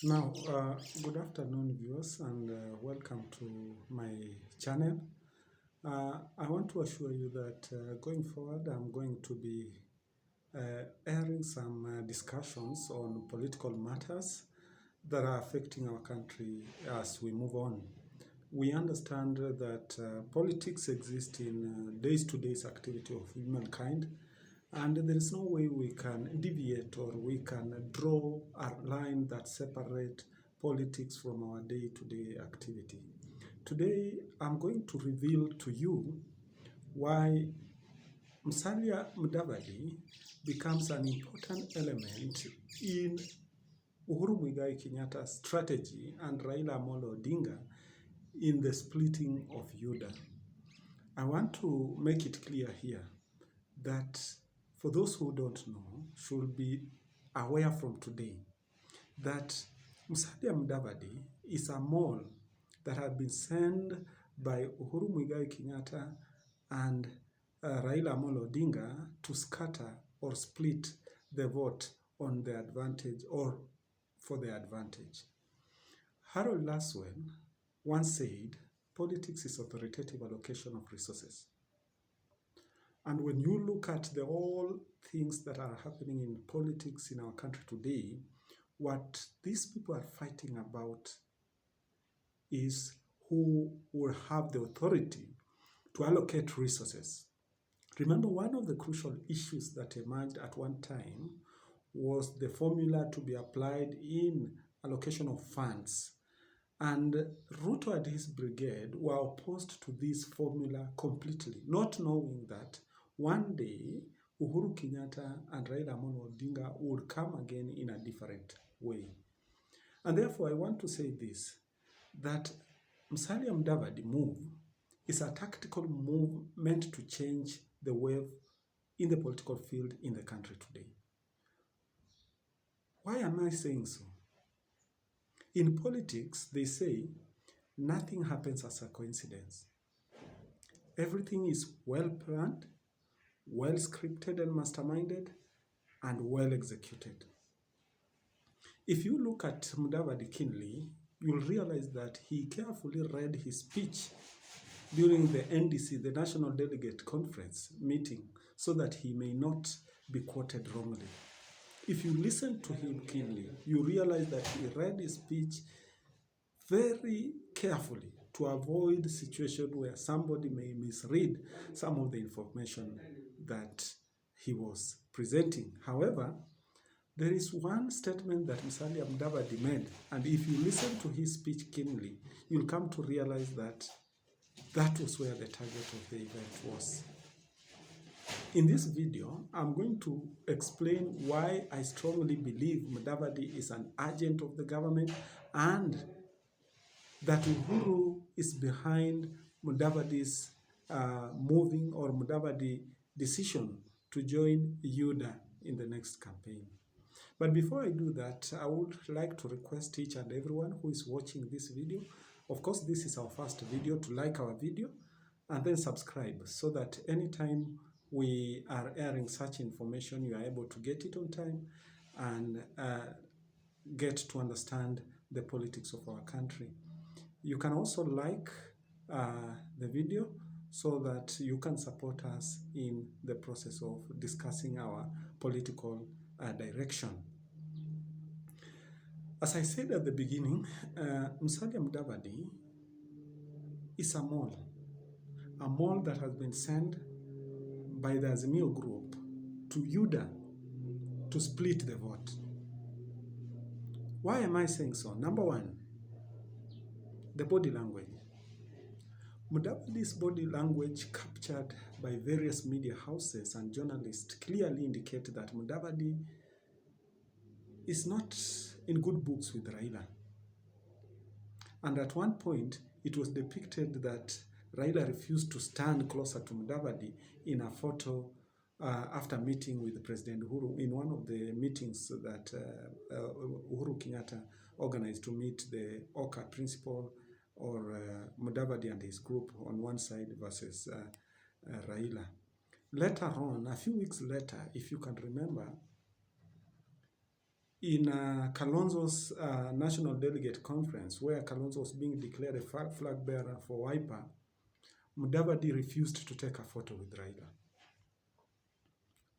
Good afternoon, viewers, and welcome to my channel. I want to assure you that going forward, I'm going to be airing some discussions on political matters that are affecting our country as we move on. We understand that politics exist in day-to-day activity of humankind, and there is no way we can deviate or we can draw a line that separates politics from our day-to-day activity. Today, I'm going to reveal to you why Musalia Mudavadi becomes an important element in Uhuru Muigai Kenyatta's strategy and Raila Amolo Odinga in the splitting of UDA. I want to make it clear here that for those who don't know, should be aware from today that Musalia Mudavadi is a mole that had been sent by Uhuru Muigai Kenyatta and Raila Amolo Odinga to scatter or split the vote on the advantage or for the advantage. Harold Laswell once said, politics is authoritative allocation of resources. And when you look at all things that are happening in politics in our country today, what these people are fighting about is who will have the authority to allocate resources. Remember, one of the crucial issues that emerged at one time was the formula to be applied in allocation of funds. And Ruto and his brigade were opposed to this formula completely, not knowing that one day Uhuru Kenyatta and Raila Amolo Odinga would come again in a different way. And therefore, I want to say this, that Musalia Mudavadi move is a tactical move meant to change the wave in the political field in the country today. Why am I saying so? In politics, they say nothing happens as a coincidence. Everything is well planned, well scripted and masterminded, and well executed. If you look at Mudavadi keenly, you'll realize that he carefully read his speech during the NDC, the National Delegate Conference meeting, so that he may not be quoted wrongly. If you listen to him keenly, you realize that he read his speech very carefully to avoid a situation where somebody may misread some of the information that he was presenting. However, there is one statement that Musalia Mudavadi made, and if you listen to his speech keenly, you'll come to realize that that was where the target of the event was. In this video, I'm going to explain why I strongly believe Mudavadi is an agent of the government and that Uhuru is behind Mudavadi's moving or Mudavadi decision to join UDA in the next campaign. But before I do that, I would like to request each and everyone who is watching this video, of course this is our first video, to like our video and then subscribe so that anytime we are airing such information, you are able to get it on time and get to understand the politics of our country. You can also like the video so that you can support us in the process of discussing our political direction. As I said at the beginning, Musalia Mudavadi is a mole that has been sent by the Azimio group to UDA to split the vote. Why am I saying so? Number one, the body language. Mudavadi's body language captured by various media houses and journalists clearly indicate that Mudavadi is not in good books with Raila. And at one point, it was depicted that Raila refused to stand closer to Mudavadi in a photo after meeting with President Uhuru in one of the meetings that Uhuru Kenyatta organized to meet the OCA principal or Mudavadi and his group on one side versus Raila. Later on, a few weeks later, if you can remember, in Kalonzo's National Delegate Conference, where Kalonzo was being declared a flag bearer for Wiper, Mudavadi refused to take a photo with Raila.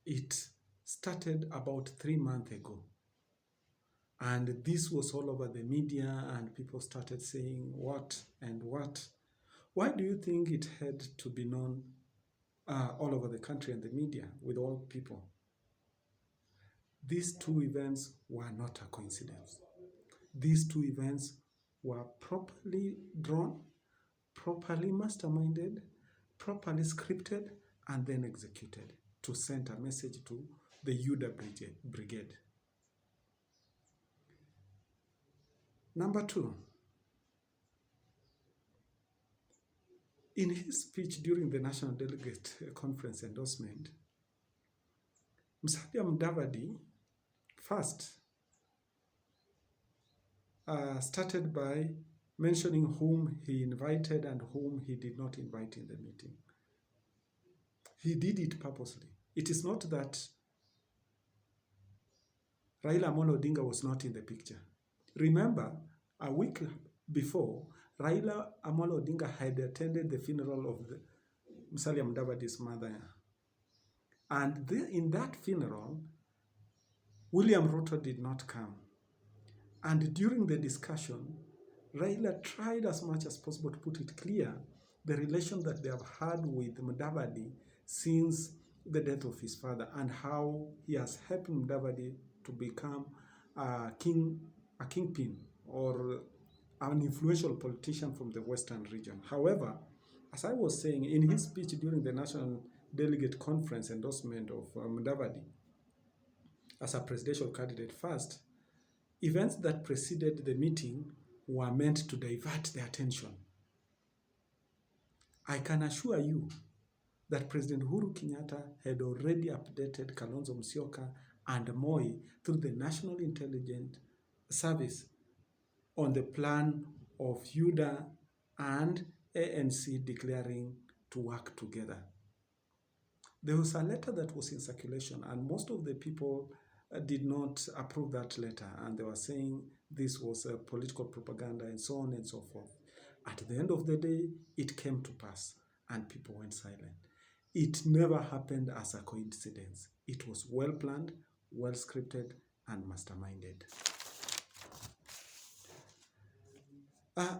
It started about 3 months ago. And this was all over the media, and people started saying what and what. Why do you think it had to be known all over the country and the media with all people? These two events were not a coincidence. These two events were properly drawn, properly masterminded, properly scripted, and then executed to send a message to the UDA brigade. Number two, in his speech during the National Delegate Conference endorsement, Musalia Mudavadi first started by mentioning whom he invited and whom he did not invite in the meeting. He did it purposely. It is not that Raila Amolo Odinga was not in the picture. Remember, a week before, Raila Amolo Odinga had attended the funeral of Musalia Mudavadi's mother. And in that funeral, William Ruto did not come. And during the discussion, Raila tried as much as possible to put it clear the relation that they have had with Mudavadi since the death of his father, and how he has helped Mudavadi to become a kingpin or an influential politician from the Western region. However, as I was saying, in his speech during the National Delegate Conference endorsement of Mudavadi as a presidential candidate first, events that preceded the meeting were meant to divert the attention. I can assure you that President Uhuru Kenyatta had already updated Kalonzo Musyoka and Moi through the National Intelligence Service on the plan of UDA and ANC declaring to work together. There was a letter that was in circulation, and most of the people did not approve that letter, and they were saying this was a political propaganda and so on and so forth. At the end of the day, it came to pass, and people went silent. It never happened as a coincidence. It was well planned, well scripted, and masterminded.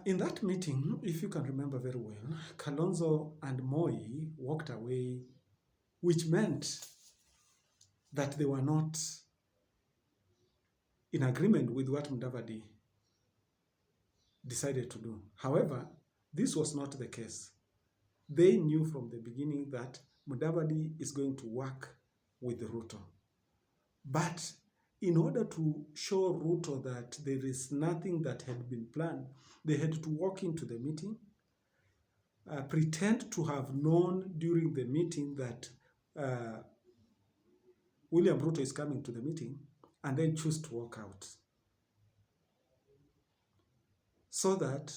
In that meeting, if you can remember very well, Kalonzo and Moi walked away, which meant that they were not in agreement with what Mudavadi decided to do. However, this was not the case. They knew from the beginning that Mudavadi is going to work with Ruto. But in order to show Ruto that there is nothing that had been planned, they had to walk into the meeting, pretend to have known during the meeting that William Ruto is coming to the meeting, and then choose to walk out. So that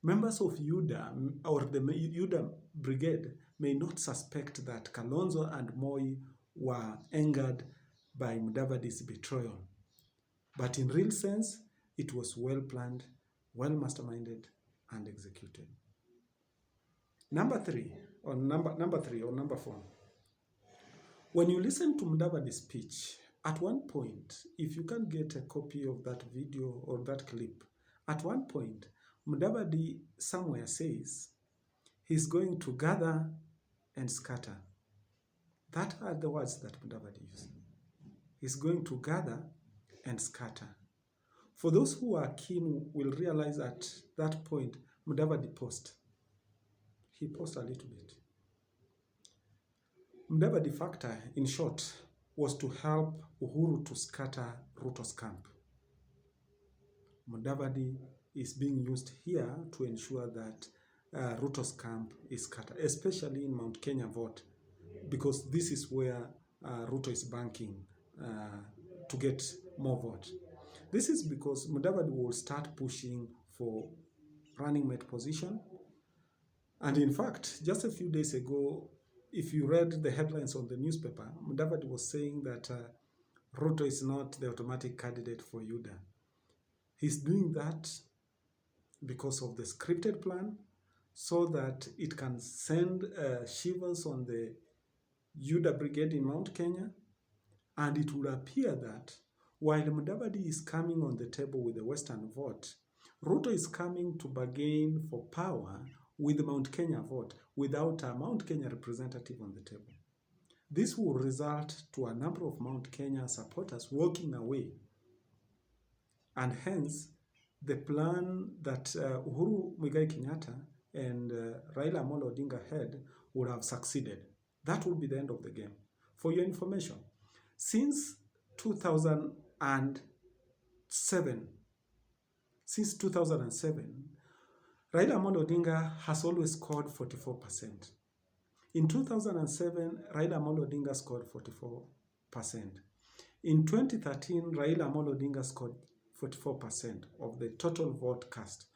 members of UDA or the UDA brigade may not suspect that Kalonzo and Moi were angered by Mudavadi's betrayal. But in real sense, it was well planned, well masterminded, and executed. Number four. When you listen to Mudavadi's speech, at one point, if you can get a copy of that video or that clip, at one point, Mudavadi somewhere says he's going to gather and scatter. That are the words that Mudavadi used. He's going to gather and scatter. For those who are keen will realize at that point, Mudavadi paused. He paused a little bit. Mudavadi factor, in short, was to help Uhuru to scatter Ruto's camp. Mudavadi is being used here to ensure that Ruto's camp is scattered, especially in Mount Kenya vote, because this is where Ruto is banking to get more vote. This is because Mudavadi will start pushing for running mate position. And in fact, just a few days ago, if you read the headlines on the newspaper, Mudavadi was saying that Ruto is not the automatic candidate for UDA. He's doing that because of the scripted plan, so that it can send shivers on the UDA brigade in Mount Kenya, and it would appear that while Mudavadi is coming on the table with the Western vote, Ruto is coming to bargain for power with the Mount Kenya vote without a Mount Kenya representative on the table. This will result to a number of Mount Kenya supporters walking away, and hence the plan that Uhuru Muigai Kenyatta and Raila Amolo Odinga had would have succeeded. That would be the end of the game. For your information, since 2007, Raila Amolo Odinga has always scored 44%. In 2007, Raila Amolo Odinga scored 44%. In 2013, Raila Amolo Odinga scored 44% of the total vote cast.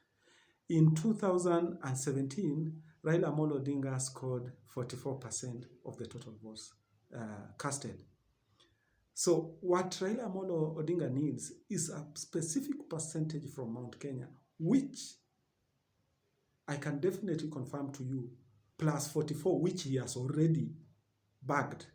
In 2017, Raila Amolo Odinga scored 44% of the total votes casted. So what Raila Amolo Odinga needs is a specific percentage from Mount Kenya, which I can definitely confirm to you, plus 44, which he has already bagged,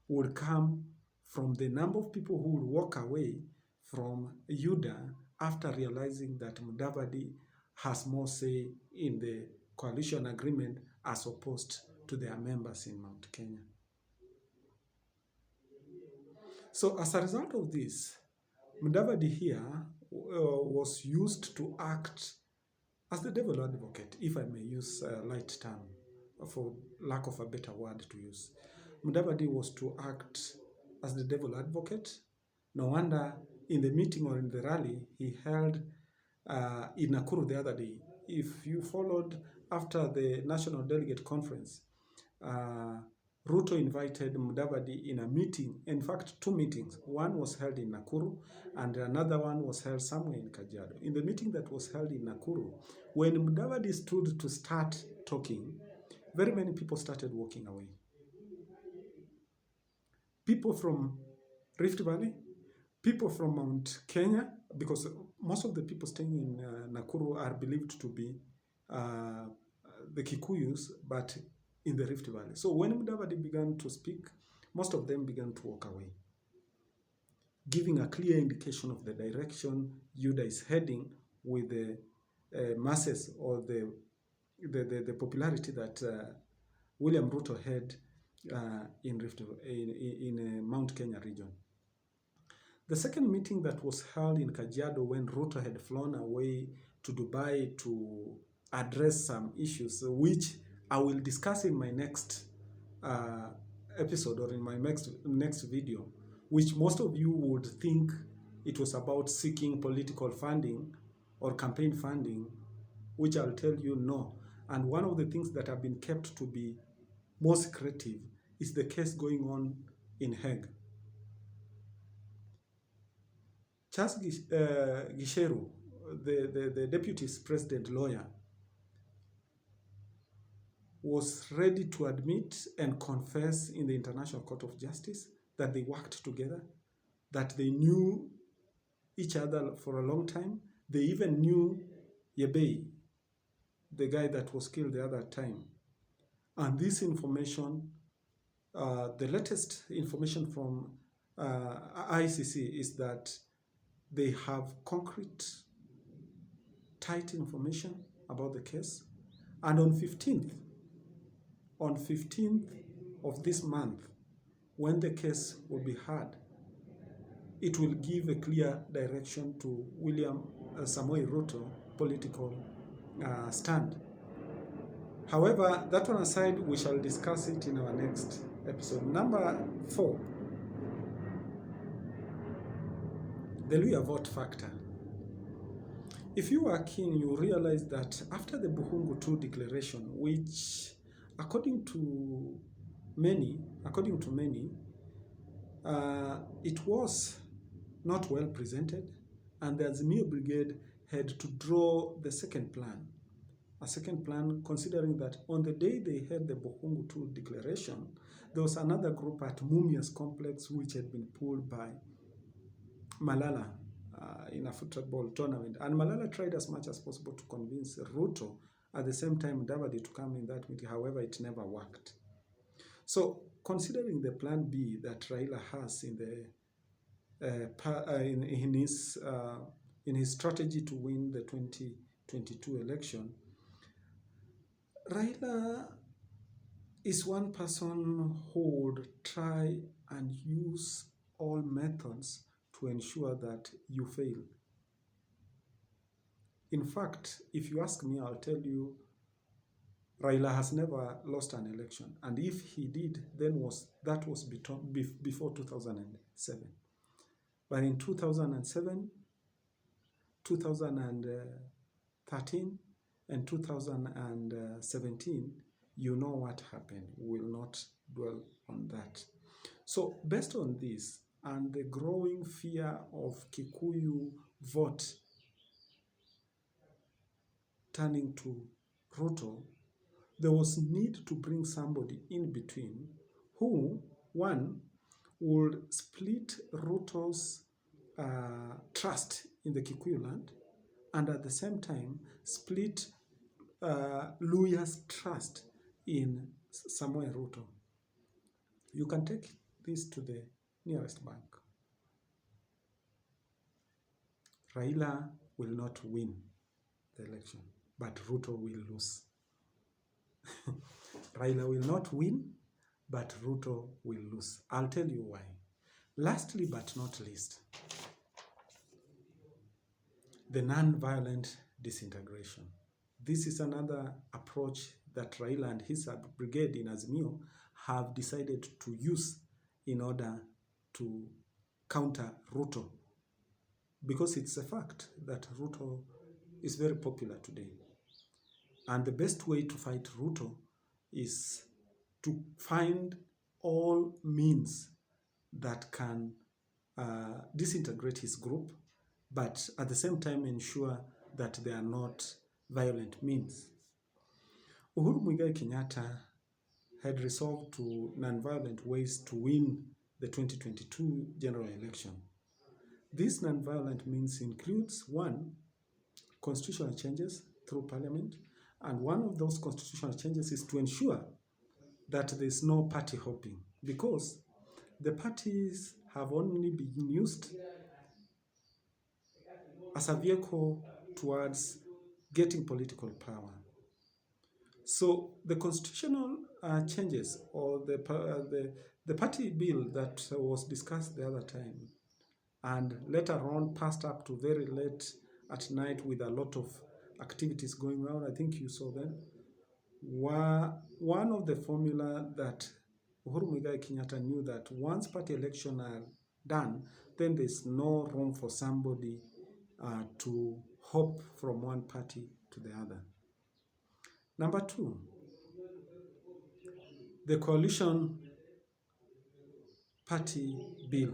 will come from the number of people who will walk away from UDA after realizing that Mudavadi has more say in the coalition agreement as opposed to their members in Mount Kenya. So as a result of this, Mudavadi here was used to act as the devil advocate, if I may use a light term, for lack of a better word to use. Mudavadi was to act as the devil advocate. No wonder in the meeting or in the rally he held in Nakuru the other day, if you followed after the National Delegate Conference, Ruto invited Mudavadi in a meeting, in fact 2 meetings. One was held in Nakuru and another one was held somewhere in Kajiado. In the meeting that was held in Nakuru, when Mudavadi stood to start talking, very many people started walking away. People from Rift Valley, people from Mount Kenya, because most of the people staying in Nakuru are believed to be the Kikuyus, but in the Rift Valley. So when Mudavadi began to speak, most of them began to walk away, giving a clear indication of the direction UDA is heading with the masses or the popularity that William Ruto had in Mount Kenya region. The second meeting that was held in Kajiado, when Ruto had flown away to Dubai to address some issues, which I will discuss in my next episode or in my next video, which most of you would think it was about seeking political funding or campaign funding, which I'll tell you no. And one of the things that have been kept to be more secretive is the case going on in Hague. Charles Gisheru, the deputy president lawyer, was ready to admit and confess in the International Court of Justice that they worked together, that they knew each other for a long time. They even knew Yebei, the guy that was killed the other time. And this information, the latest information from ICC is that they have concrete, tight information about the case. And on 15th of this month, when the case will be heard, it will give a clear direction to William Samoei Ruto political stand. However, that one aside, we shall discuss it in our next episode. Number 4, the Luhya vote factor. If you are keen, you realize that after the Buhungu 2 declaration, which according to many, it was not well presented, and the Azimio Brigade had to draw the second plan. A second plan, considering that on the day they had the Buhungu 2 declaration, There was another group at Mumias Complex which had been pulled by Malala in a football tournament. And Malala tried as much as possible to convince Ruto, at the same time Mudavadi, to come in that meeting. However, it never worked. So considering the plan B that Raila has in his strategy to win the 2022 election, Raila is one person who would try and use all methods to ensure that you fail. In fact, if you ask me, I'll tell you, Raila has never lost an election. And if he did, then that was before 2007. But in 2007, 2013, and 2017, you know what happened. We will not dwell on that. So based on this and the growing fear of Kikuyu vote turning to Ruto, there was need to bring somebody in between who, one, would split Ruto's trust in the Kikuyu land, and at the same time split Luhya's trust in Samoei Ruto. You can take this to the nearest bank. Raila will not win the election, but Ruto will lose. Raila will not win, but Ruto will lose. I'll tell you why. Lastly but not least, the non-violent disintegration. This is another approach that Raila and his brigade in Azimio have decided to use in order to counter Ruto, because it's a fact that Ruto is very popular today. And the best way to fight Ruto is to find all means that can disintegrate his group, but at the same time ensure that they are not violent means. Uhuru Muigai Kenyatta had resolved to non-violent ways to win the 2022 general election. These non-violent means includes, one, constitutional changes through parliament, and one of those constitutional changes is to ensure that there is no party hopping, because the parties have only been used as a vehicle towards getting political power. So the constitutional changes, or the party bill that was discussed the other time and later on passed up to very late at night with a lot of activities going on, I think you saw them, were one of the formula that Uhuru Muigai Kenyatta knew that once party elections are done, then there's no room for somebody to hop from one party to the other. Number two, the coalition party bill.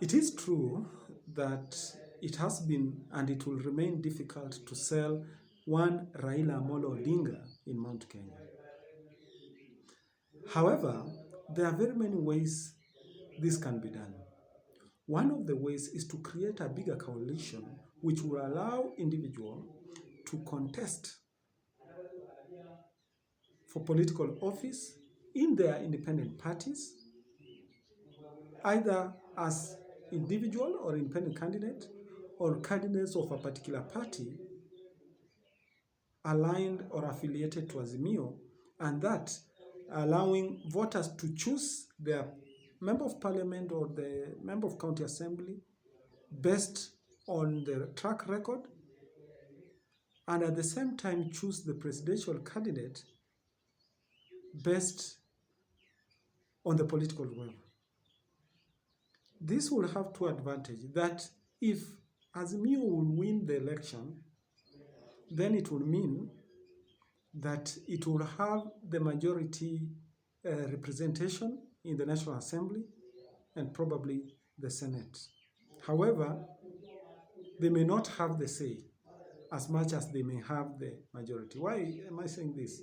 It is true that it has been and it will remain difficult to sell one Raila Amolo Odinga in Mount Kenya. However, there are very many ways this can be done. One of the ways is to create a bigger coalition which will allow individuals to contest for political office in their independent parties, either as individual or independent candidate, or candidates of a particular party aligned or affiliated to Azimio, and that allowing voters to choose their member of parliament or the member of county assembly based on their track record, and at the same time choose the presidential candidate based on the political will. This will have two advantages: that if Azimio will win the election, then it will mean that it will have the majority representation in the National Assembly and probably the Senate. However, they may not have the say as much as they may have the majority. Why am I saying this?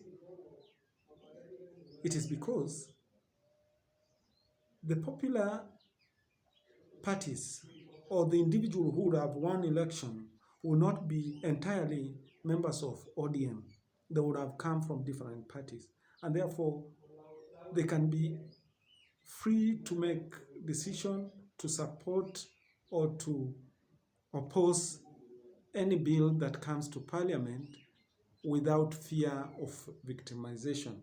It is because the popular parties or the individual who would have won election will not be entirely members of ODM. They would have come from different parties, and therefore they can be free to make decision to support or to oppose any bill that comes to parliament without fear of victimization.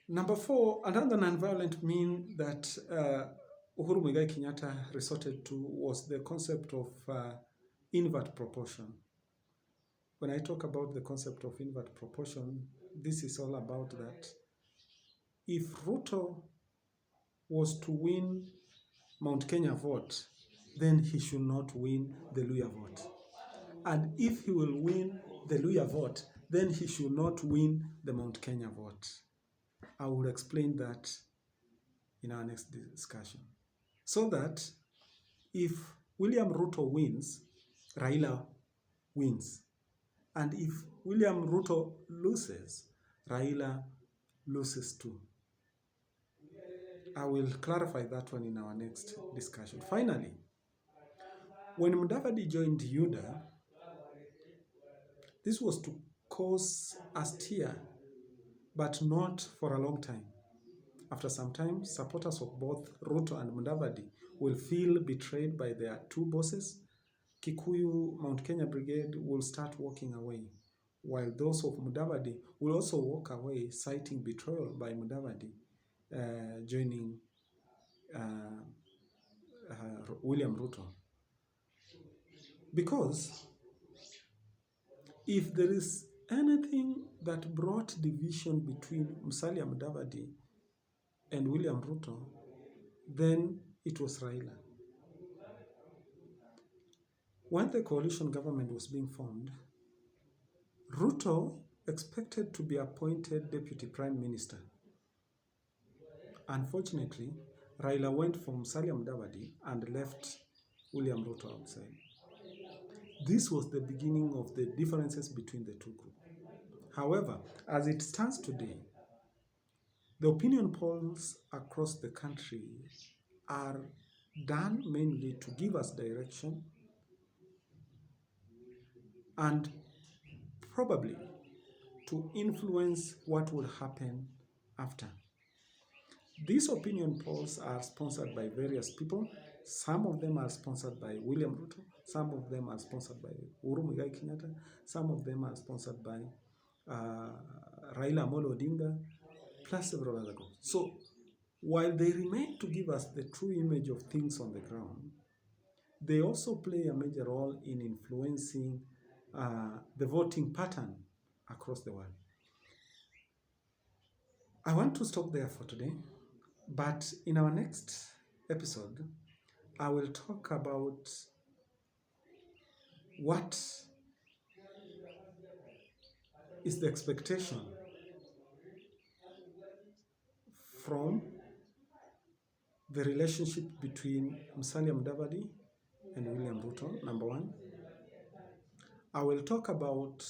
Number 4, another nonviolent mean that Uhuru Muigai Kenyatta resorted to was the concept of invert proportion. When I talk about the concept of invert proportion, this is all about that if Ruto was to win Mount Kenya vote, then he should not win the Luhya vote. And if he will win the Luhya vote, then he should not win the Mount Kenya vote. I will explain that in our next discussion. So that if William Ruto wins, Raila wins. And if William Ruto loses, Raila loses too. I will clarify that one in our next discussion. Finally, when Mudavadi joined UDA, this was to cause a stir, but not for a long time. After some time, supporters of both Ruto and Mudavadi will feel betrayed by their two bosses. Kikuyu Mount Kenya Brigade will start walking away, while those of Mudavadi will also walk away, citing betrayal by Mudavadi joining William Ruto. Because if there is anything that brought division between Musalia Mudavadi and William Ruto, then it was Raila. When the coalition government was being formed, Ruto expected to be appointed deputy prime minister. Unfortunately, Raila went for Musalia Mudavadi and left William Ruto outside. This was the beginning of the differences between the two groups. However, as it stands today, the opinion polls across the country are done mainly to give us direction and probably to influence what will happen after. These opinion polls are sponsored by various people. Some of them are sponsored by William Ruto. Some of them are sponsored by Uhuru Muigai Kenyatta. Some of them are sponsored by Raila Amolo Odinga, plus several other groups. So while they remain to give us the true image of things on the ground, they also play a major role in influencing the voting pattern across the world. I want to stop there for today, but in our next episode, I will talk about what is the expectation from the relationship between Musalia Mudavadi and William Ruto, number 1. I will talk about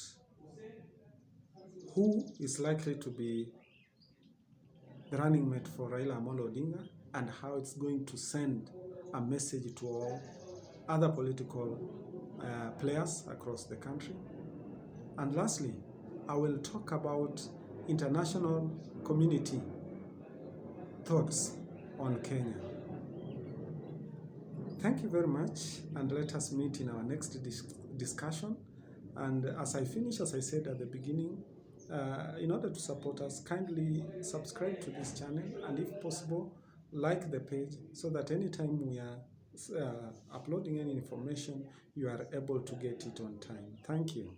who is likely to be the running mate for Raila Amolo Odinga and how it's going to send a message to all other political players across the country. And lastly, I will talk about international community thoughts on Kenya. Thank you very much, and let us meet in our next discussion. And as I finish, as I said at the beginning, in order to support us, kindly subscribe to this channel, and if possible, like the page so that anytime we are uploading any information, you are able to get it on time. Thank you.